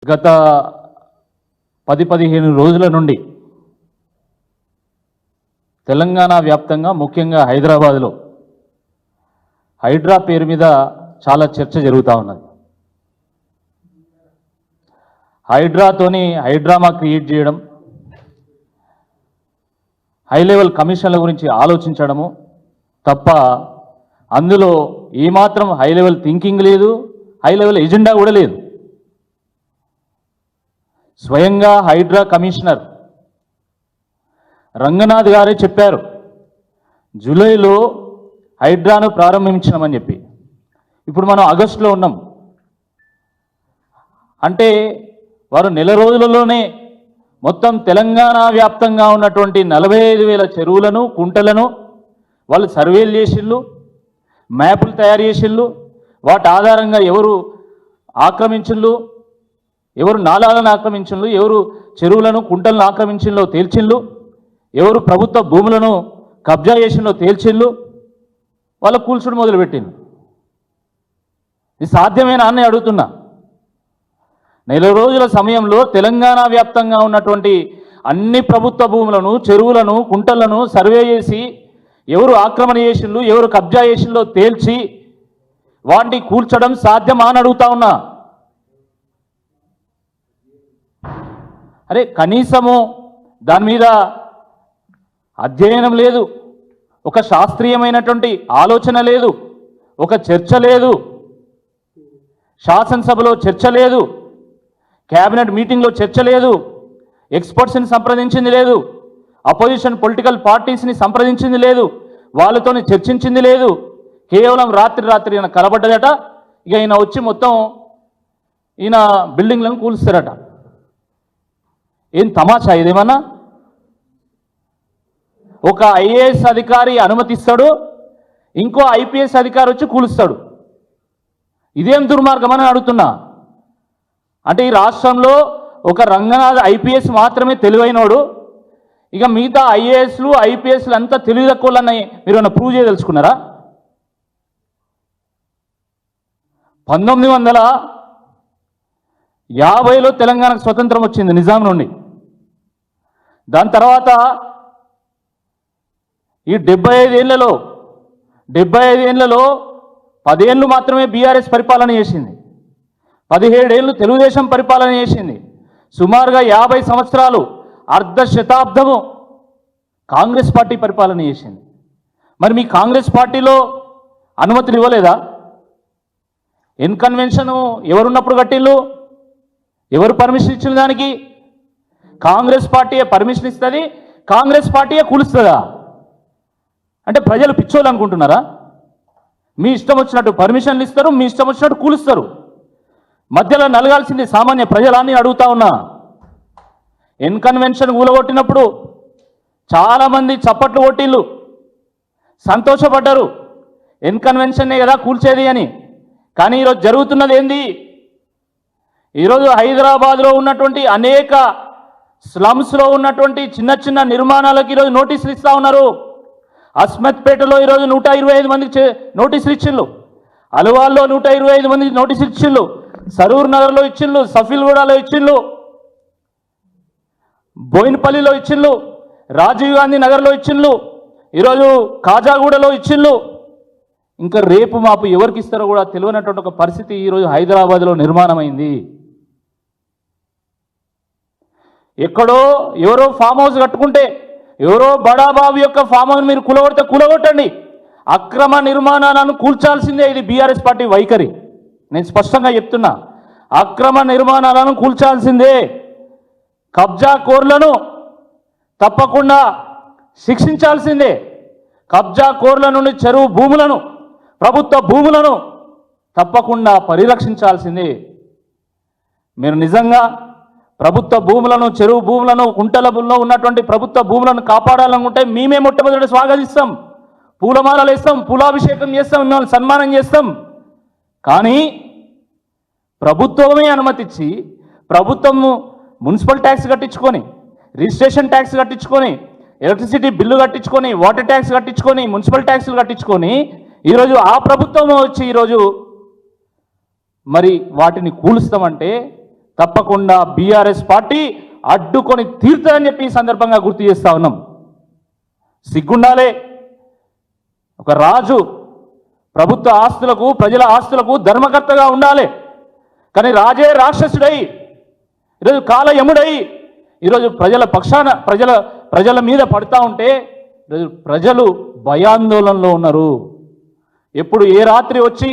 గత 10-15 రోజుల నుండి తెలంగాణ వ్యాప్తంగా ముఖ్యంగా హైదరాబాద్లో హైడ్రా పేరు మీద చాలా చర్చ జరుగుతూ ఉన్నది. హైడ్రాతోని హైడ్రామా క్రియేట్ చేయడం, హై లెవెల్ కమిషన్ల గురించి ఆలోచించడము తప్ప అందులో ఏమాత్రం హై లెవెల్ థింకింగ్ లేదు, హై లెవెల్ ఎజెండా కూడా లేదు. స్వయంగా హైడ్రా కమిషనర్ రంగనాథ్ గారే చెప్పారు జూలైలో హైడ్రాను ప్రారంభించినామని చెప్పి. ఇప్పుడు మనం ఆగస్టులో ఉన్నాం. అంటే వారు నెల రోజులలోనే మొత్తం తెలంగాణ వ్యాప్తంగా ఉన్నటువంటి 45,000 చెరువులను, కుంటలను వాళ్ళు సర్వేలు చేసిళ్ళు, మ్యాపులు తయారు చేసిళ్ళు. వాటి ఆధారంగా ఎవరు ఆక్రమించిళ్ళు, ఎవరు నాలాలను ఆక్రమించిళ్ళు, ఎవరు చెరువులను కుంటలను ఆక్రమించిల్లో తేల్చిళ్ళు, ఎవరు ప్రభుత్వ భూములను కబ్జా చేసిల్లో తేల్చిళ్ళు. వాళ్ళ కూల్చుడు మొదలుపెట్టింది. ఇది సాధ్యమేనా అని అడుగుతున్నా. నెల రోజుల సమయంలో తెలంగాణ వ్యాప్తంగా ఉన్నటువంటి అన్ని ప్రభుత్వ భూములను, చెరువులను, కుంటలను సర్వే చేసి ఎవరు ఆక్రమణ చేసిళ్ళు, ఎవరు కబ్జా చేసిల్లో తేల్చి వాటిని కూల్చడం సాధ్యమా అని అడుగుతా ఉన్నా. అరే కనీసము దాని మీద అధ్యయనం లేదు, ఒక శాస్త్రీయమైనటువంటి ఆలోచన లేదు, ఒక చర్చ లేదు, శాసనసభలో చర్చ లేదు, క్యాబినెట్ మీటింగ్లో చర్చ లేదు, ఎక్స్పర్ట్స్ని సంప్రదించింది లేదు, అపోజిషన్ పొలిటికల్ పార్టీస్ని సంప్రదించింది లేదు, వాళ్ళతో చర్చించింది లేదు. కేవలం రాత్రి ఈయన కలబడ్డదట. ఇక ఈయన వచ్చి మొత్తం ఈయన బిల్డింగ్లను కూలుస్తారట. ఏం తమాషా ఇదేమన్నా? ఒక ఐఏఎస్ అధికారి అనుమతిస్తాడు, ఇంకో ఐపీఎస్ అధికారి వచ్చి కూలుస్తాడు. ఇదేం దుర్మార్గం అని అడుగుతున్నా. అంటే ఈ రాష్ట్రంలో ఒక రంగనాథ్ ఐపీఎస్ మాత్రమే తెలివైనోడు, ఇక మిగతా ఐఏఎస్లు ఐపీఎస్లు అంతా తెలివి తక్కువలని మీరు ఏమైనా ప్రూవ్ చేయదలుచుకున్నారా? 1950లో తెలంగాణకు స్వతంత్రం వచ్చింది నిజాం నుండి. దాని తర్వాత ఈ 75 ఏళ్లలో 10 ఏళ్ళు మాత్రమే బీఆర్ఎస్ పరిపాలన చేసింది, 17 ఏళ్ళు తెలుగుదేశం పరిపాలన చేసింది. సుమారుగా 50 సంవత్సరాలు, అర్ధ శతాబ్దము కాంగ్రెస్ పార్టీ పరిపాలన చేసింది. మరి మీ కాంగ్రెస్ పార్టీలో అనుమతులు ఇవ్వలేదా? కన్వెన్షన్ ఎవరున్నప్పుడు కట్టిళ్ళు? ఎవరు పర్మిషన్ ఇచ్చిన దానికి? కాంగ్రెస్ పార్టీయే పర్మిషన్ ఇస్తుంది, కాంగ్రెస్ పార్టీయే కూలుస్తుందా? అంటే ప్రజలు పిచ్చోళ్ళు అనుకుంటున్నారా? మీ ఇష్టం వచ్చినట్టు పర్మిషన్లు ఇస్తారు, మీ ఇష్టం వచ్చినట్టు కూలుస్తారు. మధ్యలో నలగాల్సింది సామాన్య ప్రజలాన్ని అడుగుతా ఉన్నా. కన్వెన్షన్ కూలగొట్టినప్పుడు చాలామంది చప్పట్లు కొట్టిళ్ళు, సంతోషపడ్డారు, కన్వెన్షన్నే కదా కూల్చేది అని. కానీ ఈరోజు జరుగుతున్నది ఏంది? ఈరోజు హైదరాబాద్లో ఉన్నటువంటి అనేక స్లమ్స్లో ఉన్నటువంటి చిన్న చిన్న నిర్మాణాలకు ఈరోజు నోటీసులు ఇస్తూ ఉన్నారు. అస్మత్పేటలో ఈరోజు 125 మందికి నోటీసులు ఇచ్చిళ్ళు, అలువాల్లో 125 మందికి నోటీసులు ఇచ్చిళ్ళు, సరూర్ నగర్లో ఇచ్చిళ్ళు, సఫీల్గూడలో ఇచ్చిళ్ళు, బోయినపల్లిలో ఇచ్చిళ్ళు, రాజీవ్ గాంధీ నగర్లో ఇచ్చిళ్ళు, ఈరోజు కాజాగూడలో ఇచ్చిళ్ళు. ఇంకా రేపు మాపు ఎవరికి ఇస్తారో కూడా తెలియనటువంటి ఒక పరిస్థితి ఈరోజు హైదరాబాద్లో నిర్మాణమైంది. ఎక్కడో ఎవరో ఫామ్ హౌస్ కట్టుకుంటే, ఎవరో బడాబాబు యొక్క ఫామ్ హౌస్ మీరు కూలగొడితే కూలగొట్టండి, అక్రమ నిర్మాణాలను కూల్చాల్సిందే. ఇది బీఆర్ఎస్ పార్టీ వైఖరి. నేను స్పష్టంగా చెప్తున్నా, అక్రమ నిర్మాణాలను కూల్చాల్సిందే. కబ్జా కోర్లను తప్పకుండా శిక్షించాల్సిందే. కబ్జా కోర్ల నుండి చెరువు భూములను, ప్రభుత్వ భూములను తప్పకుండా పరిరక్షించాల్సిందే. మీరు నిజంగా ప్రభుత్వ భూములను, చెరువు భూములను, కుంటలలో ఉన్నటువంటి ప్రభుత్వ భూములను కాపాడాలనుకుంటే మేమే మొట్టమొదటి స్వాగతిస్తాం, పూలమాలలు వేస్తాం, పూలాభిషేకం చేస్తాం, మిమ్మల్ని సన్మానం చేస్తాం. కానీ ప్రభుత్వమే అనుమతించి, ప్రభుత్వము మున్సిపల్ ట్యాక్స్ కట్టించుకొని, రిజిస్ట్రేషన్ ట్యాక్స్ కట్టించుకొని, ఎలక్ట్రిసిటీ బిల్లు కట్టించుకొని, వాటర్ ట్యాక్స్ కట్టించుకొని, మున్సిపల్ ట్యాక్సులు కట్టించుకొని ఈరోజు ఆ ప్రభుత్వం వచ్చి ఈరోజు మరి వాటిని కూలుస్తామంటే తప్పకుండా బీఆర్ఎస్ పార్టీ అడ్డుకొని తీరుతుందని చెప్పి ఈ సందర్భంగా గుర్తు చేస్తా ఉన్నాం. సిగ్గుండాలే. ఒక రాజు ప్రభుత్వ ఆస్తులకు ప్రజల ఆస్తులకు ధర్మకర్తగా ఉండాలి. కానీ రాజే రాక్షసుడై ఈరోజు కాలయముడై ఈరోజు ప్రజల పక్షాన ప్రజల మీద పడతా ఉంటే ఈరోజు ప్రజలు భయాందోళనలో ఉన్నారు. ఎప్పుడు ఏ రాత్రి వచ్చి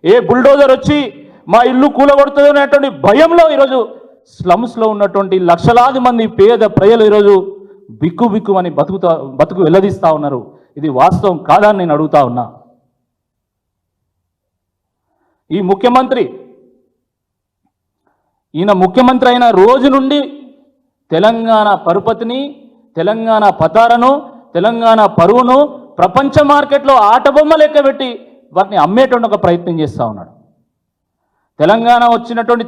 ఏ బుల్డోజర్ వచ్చి మా ఇల్లు కూలగొడుతుంది అనేటువంటి భయంలో ఈరోజు స్లమ్స్లో ఉన్నటువంటి లక్షలాది మంది పేద ప్రజలు ఈరోజు బిక్కుబిక్కుమని బతుకు వెల్లదీస్తూ ఉన్నారు. ఇది వాస్తవం కాదని నేను అడుగుతా ఉన్నా. ఈ ముఖ్యమంత్రి ఈయన ముఖ్యమంత్రి అయిన రోజు నుండి తెలంగాణ పరుపతిని, తెలంగాణ పతారను, తెలంగాణ పరువును ప్రపంచ మార్కెట్లో ఆటబొమ్మ లెక్క పెట్టి వాటిని అమ్మేటువంటి ఒక ప్రయత్నం చేస్తూ ఉన్నాడు. తెలంగాణ వచ్చినటువంటి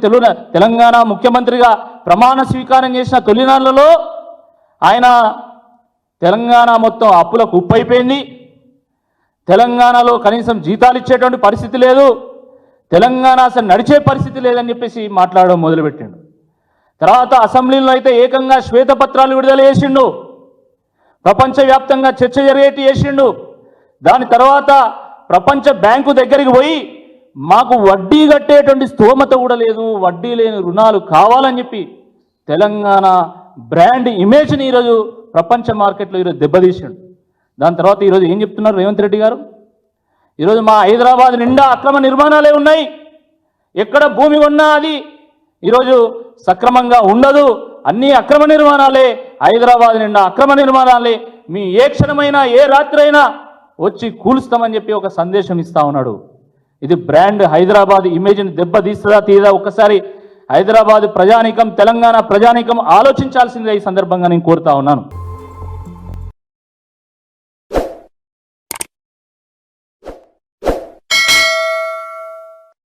తెలంగాణ ముఖ్యమంత్రిగా ప్రమాణ స్వీకారం చేసిన తొలినాళ్లలో ఆయన తెలంగాణ మొత్తం అప్పులకు ఉప్పైపోయింది. తెలంగాణలో కనీసం జీతాలు ఇచ్చేటువంటి పరిస్థితి లేదు, తెలంగాణ అసలు నడిచే పరిస్థితి లేదని చెప్పేసి మాట్లాడడం మొదలుపెట్టిండు. తర్వాత అసెంబ్లీలో అయితే ఏకంగా శ్వేతపత్రాలు విడుదల చేసిండు, ప్రపంచవ్యాప్తంగా చర్చ జరిగేటి చేసిండు. దాని తర్వాత ప్రపంచ బ్యాంకు దగ్గరికి పోయి మాకు వడ్డీ కట్టేటువంటి స్తోమత కూడా లేదు, వడ్డీ లేని రుణాలు కావాలని చెప్పి తెలంగాణ బ్రాండ్ ఇమేజ్ని ఈరోజు ప్రపంచ మార్కెట్లో ఈరోజు దెబ్బతీసిండు. దాని తర్వాత ఈరోజు ఏం చెప్తున్నారు రేవంత్ రెడ్డి గారు? ఈరోజు మా హైదరాబాద్ నిండా అక్రమ నిర్మాణాలే ఉన్నాయి, ఎక్కడ భూమి ఉన్నా అది ఈరోజు సక్రమంగా ఉండదు, అన్నీ అక్రమ నిర్మాణాలే, హైదరాబాద్ నిండా అక్రమ నిర్మాణాలే, మీ ఏ క్షణమైనా ఏ రాత్రి అయినా వచ్చి కూలుస్తామని చెప్పి ఒక సందేశం ఇస్తా ఉన్నాడు. ఇది బ్రాండ్ హైదరాబాద్ ఇమేజ్ని దెబ్బతీస్తుందా తీదా? ఒక్కసారి హైదరాబాద్ ప్రజానీకం, తెలంగాణ ప్రజానీకం ఆలోచించాల్సిందే ఈ సందర్భంగా నేను కోరుతా ఉన్నాను.